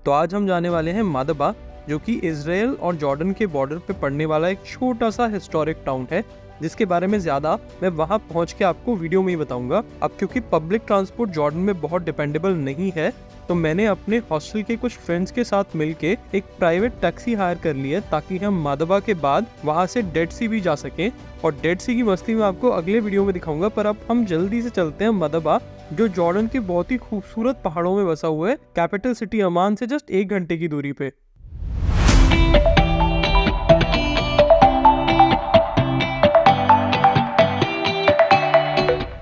तो आज हम जाने वाले हैं मादबा, जो कि इजराइल और जॉर्डन के बॉर्डर पे पड़ने वाला एक छोटा सा हिस्टोरिक टाउन है, जिसके बारे में ज़्यादा मैं वहाँ पहुँच के आपको वीडियो में ही बताऊंगा। अब क्योंकि पब्लिक ट्रांसपोर्ट जॉर्डन में बहुत डिपेंडेबल नहीं है, तो मैंने अपने हॉस्टल के कुछ फ्रेंड्स के साथ मिलके एक प्राइवेट टैक्सी हायर कर ली है, ताकि हम मादबा के बाद वहाँ से डेड सी भी जा सकें। और डेड सी की मस्ती मैं आपको अगले वीडियो में दिखाऊंगा, पर अब हम जल्दी से चलते हैं मादबा, जो जॉर्डन के बहुत ही खूबसूरत पहाड़ों में बसा हुआ है, कैपिटल सिटी अमान से जस्ट 1 घंटे की दूरी पे।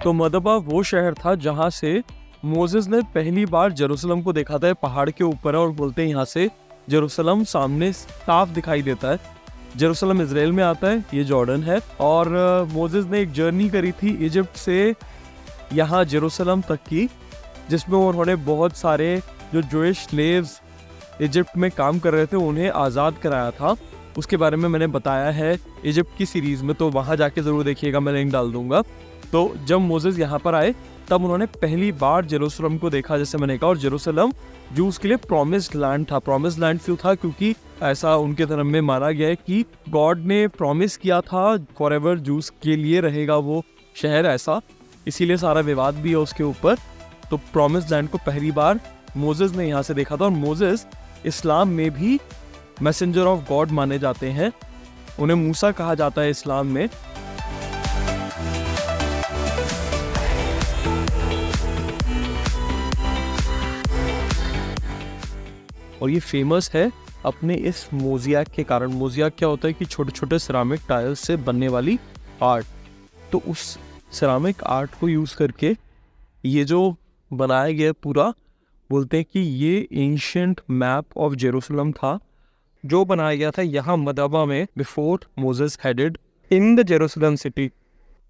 तो मादबा वो शहर था जहाँ से मोसेस ने पहली बार जेरूसलम को देखा था। पहाड़ के ऊपर है और बोलते हैं यहाँ से जेरूसलम सामने साफ दिखाई देता है। जेरूसलम इजराइल में आता है, ये जॉर्डन है। और मोसेस ने एक जर्नी करी थी इजिप्ट से यहाँ जेरूसलम तक की, जिसमें उन्होंने बहुत सारे जो जूइश स्लेव्स इजिप्ट में काम कर रहे थे उन्हें आज़ाद कराया था। उसके बारे में मैंने बताया है इजिप्ट की सीरीज़ में, तो वहाँ जाके ज़रूर देखिएगा, मैं लिंक डाल दूंगा। तो जब मोसेस यहाँ पर आए तब उन्होंने पहली बार जेरूसलम को देखा, जैसे मैंने कहा। और जेरूसलम जूस के लिए प्रॉमिस्ड लैंड था। प्रॉमिस्ड लैंड क्यों था? क्योंकि ऐसा उनके धर्म में माना गया है कि गॉड ने प्रॉमिस किया था फॉरएवर जूस के लिए रहेगा वो शहर, ऐसा इसीलिए सारा विवाद भी है उसके ऊपर। तो प्रॉमिस्ड लैंड को पहली बार मोसेस ने यहाँ से देखा था। और मोसेस इस्लाम में भी मैसेंजर ऑफ गॉड माने जाते हैं, उन्हें मूसा कहा जाता है इस्लाम में। और ये फेमस है अपने इस मोज़ेक के कारण। मोज़ेक क्या होता है कि छोटे छोटे सिरामिक टाइल्स से बनने वाली आर्ट। तो उस सिरामिक आर्ट को यूज़ करके ये जो बनाया गया पूरा, बोलते हैं कि ये एंशिएंट मैप ऑफ जेरूसलम था, जो बनाया गया था यहाँ मादबा में before Moses headed in the Jerusalem city.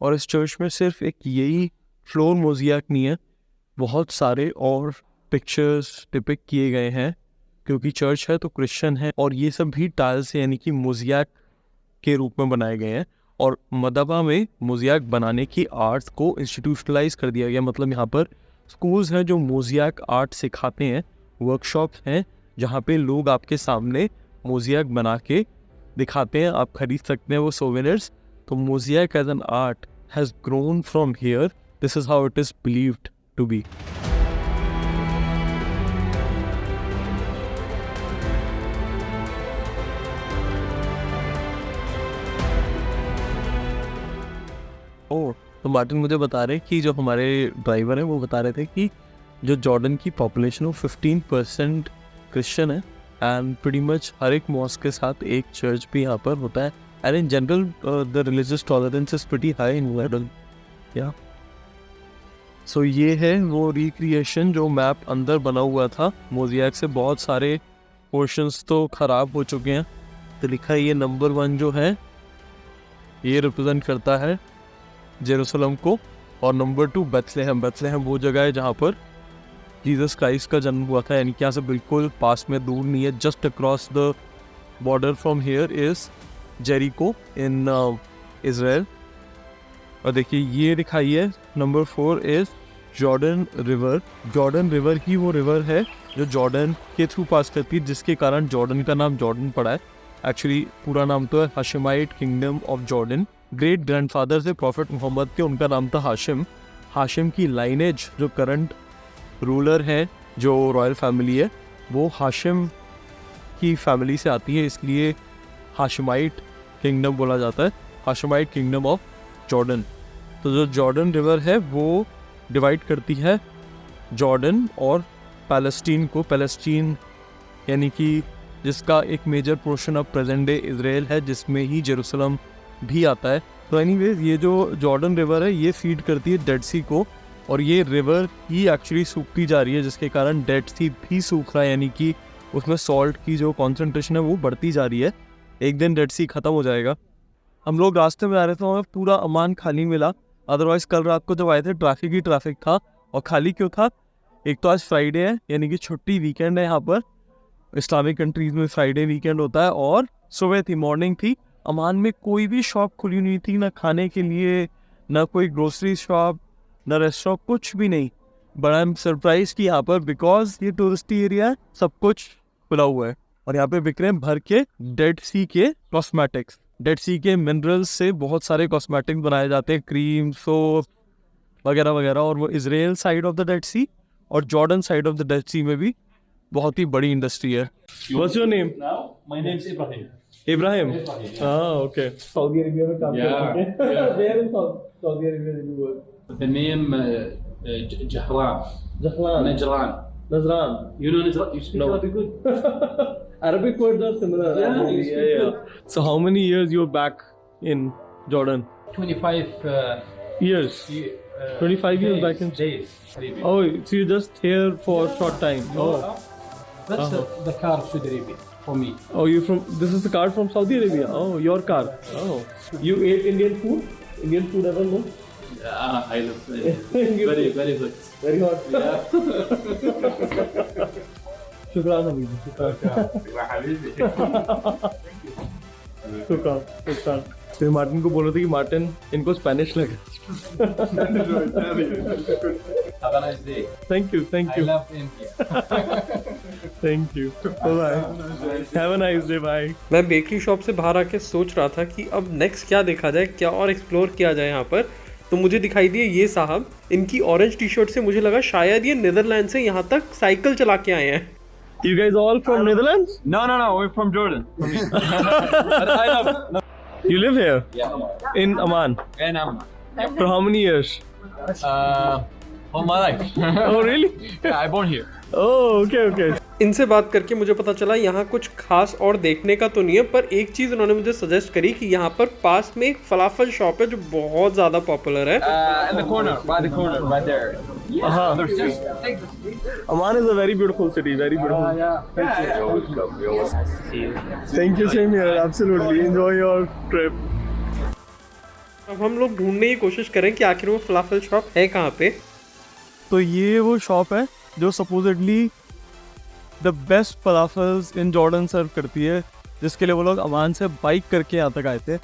और इस चर्च में सिर्फ एक यही फ्लोर मोज़ेक नहीं है, बहुत सारे और पिक्चर्स डिपिक्ट किए गए हैं, क्योंकि चर्च है तो क्रिश्चियन है। और ये सब भी टाइल्स यानी कि मोज़ेक के रूप में बनाए गए हैं। और मादबा में मोज़ेक बनाने की आर्ट को इंस्टीट्यूशनलाइज कर दिया गया। मतलब यहाँ पर स्कूल्स हैं जो मोज़ेक आर्ट सिखाते हैं, वर्कशॉप्स हैं जहाँ पे लोग आपके सामने मोज़ेक बना के दिखाते हैं, आप खरीद सकते हैं वो सोवेनिर्स। तो mosaic as an art has grown from here, this is how it is believed to be. तो मार्टिन मुझे बता रहे कि जो हमारे ड्राइवर हैं वो बता रहे थे कि जो जॉर्डन की पॉपुलेशन है 15% क्रिश्चियन है, एंड प्रीटी मच हर एक मॉस्क के साथ एक चर्च भी यहाँ पर होता है। And in general the religious tolerance is pretty high in Jordan. या सो ये है वो रिक्रिएशन जो मैप अंदर बना हुआ था मोज़ेक से। बहुत सारे पोर्शंस तो ख़राब हो चुके हैं। तो लिखा है ये नंबर 1 जो है ये रिप्रेजेंट करता है जेरूसलम को, और नंबर 2 बेथलेहम। बेथलेहम वो जगह है जहाँ पर जीसस क्राइस्ट का जन्म हुआ था, यानी कि यहाँ से बिल्कुल पास में, दूर नहीं है। Just across the border from here is Jericho in Israel. और देखिए ये दिखाई है number 4 is Jordan River. Jordan River ही वो रिवर है जो जॉर्डन के थ्रू पास करती है, जिसके कारण जॉर्डन का नाम जॉर्डन पड़ा है। एक्चुअली पूरा नाम तो है Hashemite Kingdom of Jordan. Great grandfather थे प्रॉफिट मोहम्मद के, उनका नाम था हाशिम। हाशिम की लाइनेज जो करंट रूलर है, जो रॉयल फैमिली है, वो हाशिम की फैमिली से आती है, इसलिए हाशिमाइट किंगडम बोला जाता है, हाशिमाइट किंगडम ऑफ जॉर्डन। तो जो जॉर्डन रिवर है वो डिवाइड करती है जॉर्डन और पैलेस्टीन को। पैलेस्टीन यानी कि जिसका एक major portion of present day Israel है, जिसमें ही जेरूसलम भी आता है। तो एनीवेज ये जो जॉर्डन रिवर है ये फीड करती है डेड सी को, और ये रिवर ही एक्चुअली सूखती जा रही है, जिसके कारण डेड सी भी सूख रहा है, यानी कि उसमें सॉल्ट की जो कॉन्सेंट्रेशन है वो बढ़ती जा रही है। एक दिन डेड सी ख़त्म हो जाएगा। हम लोग रास्ते में आ रहे थे, हमें पूरा अमान खाली मिला। अदरवाइज़ कल रात को जब आए थे ट्रैफिक ही ट्रैफिक था। और खाली क्यों था? एक तो आज फ्राइडे है, यानी कि छुट्टी, वीकेंड है। यहाँ पर इस्लामिक कंट्रीज़ में फ्राइडे वीकेंड होता है। और सुबह थी, मॉर्निंग थी। अमान में कोई भी शॉप खुली नहीं थी, ना खाने के लिए, ना कोई ग्रोसरी शॉप, ना रेस्टोरेंट, कुछ भी नहीं। बट आई एम सरप्राइज कि यहाँ पर, बिकॉज ये टूरिस्टी एरिया है, सब कुछ खुला हुआ है और यहाँ पे बिक रहे हैं भर के डेड सी के कॉस्मेटिक्स। डेड सी के मिनरल्स से बहुत सारे कॉस्मेटिक्स बनाए जाते हैं, क्रीम, सोप वगैरह वगैरह। और वो Israel side of the Dead Sea और Jordan side of the Dead Sea में भी बहुत ही बड़ी इंडस्ट्री है। What's your name? My name is Ibrahim. Ibrahim. Okay. Saudi Arabia में काम करते हैं। Where in Saudi Arabia did you work? The name Jahlan. Jahlan. Najran. Nazran. You know Najran? You speak Arabic good? Arabic words are similar. Yeah. So how many years you're back in Jordan? 25 Years. 25 years back in. days. Oh, so you're just here for a short time. Oh. That's the car of Saudi Arabia for me. Oh, you from? This is the car from Saudi Arabia. Oh, your car. Oh, you ate Indian food? Indian food ever? No. I love it. Very good. Very hot. Yeah. शुक्रान Habibi, शुक्रान। तो Martin को बोल रहे थे कि Martin इनको Spanish लगे। Have a nice day. Thank you. I love India. Thank you. Bye. Have a nice day. Bye. मैं bakery shop से बाहर आके सोच रहा था कि अब नेक्स्ट क्या देखा जाए, क्या और एक्सप्लोर किया जाए यहाँ पर। तो मुझे दिखाई दिए ये साहब, इनकी ऑरेंज टी शर्ट से मुझे लगा शायद ये नीदरलैंड से यहाँ तक साइकिल चला के आए हैं। You guys all from Netherlands? No, we're from Jordan. I love You live here Yeah. in Amman And for how many years? all my life. Oh, really? Yeah, I born here. Oh, okay. इनसे बात करके मुझे पता चला यहाँ कुछ खास और देखने का तो नहीं है, पर एक चीज़ उन्होंने मुझे सजेस्ट करी कि यहाँ पर पास में एक फलाफल शॉप है जो बहुत ज़्यादा पॉपुलर है। In the corner, by the corner, right there. Amman is a very beautiful city, very beautiful. Yeah. Thank you, same here. Absolutely. Enjoy your trip. अब हम लोग ढूंढने की कोशिश करें कि आखिर वो फलाफल शॉप है कहाँ पे। तो ये वो शॉप है जो supposedly the best falafels in Jordan serve करती है, जिसके लिए वो लोग अमान से बाइक करके यहाँ तक आए थे।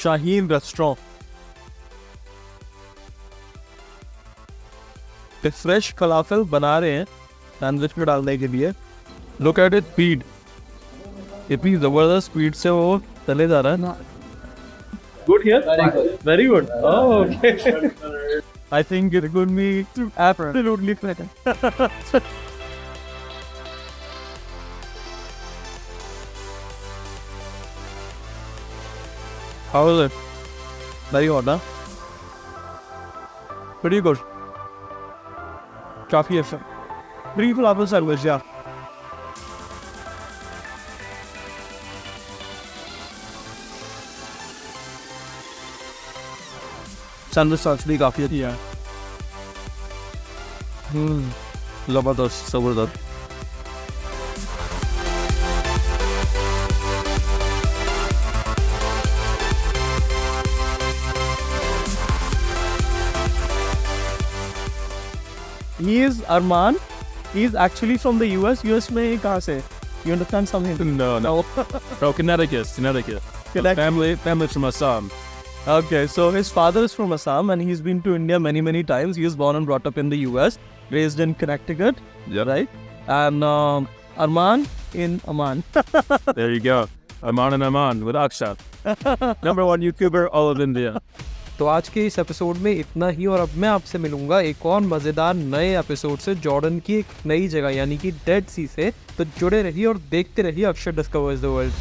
शाहीन रेस्टोरेंट। फ्रेश फलाफल बना रहे हैं सैंडविच में डालने के लिए। लुक एट इट स्पीड, इतनी जबरदस्त स्पीड से वो चले जा रहा है। Good here, very good. Oh okay, I think it could be absolutely correct. How is it? Very hot, huh? Pretty good. काफी अच्छा। Three falafel sandwich, yeah. Sandwich actually काफी अच्छी है। जबरदस्त। He is Arman. He is actually from the US. US में कहाँ से? You understand something? No, Connecticut. Family from Assam. Okay, so his father is from Assam and he's been to India many times. He was born and brought up in the US, raised in Connecticut, Yep. right? And Arman in Amman. There you go. Aman with Akshat. #1 YouTuber all of India. तो आज के इस episode में इतना ही, और अब मैं आपसे मिलूंगा एक और मज़ेदार नए एपिसोड से जॉर्डन की एक नई जगह यानी कि डेड सी से। तो जुड़े रहिए और देखते रहिए अक्षर डिस्कवर्स द वर्ल्ड।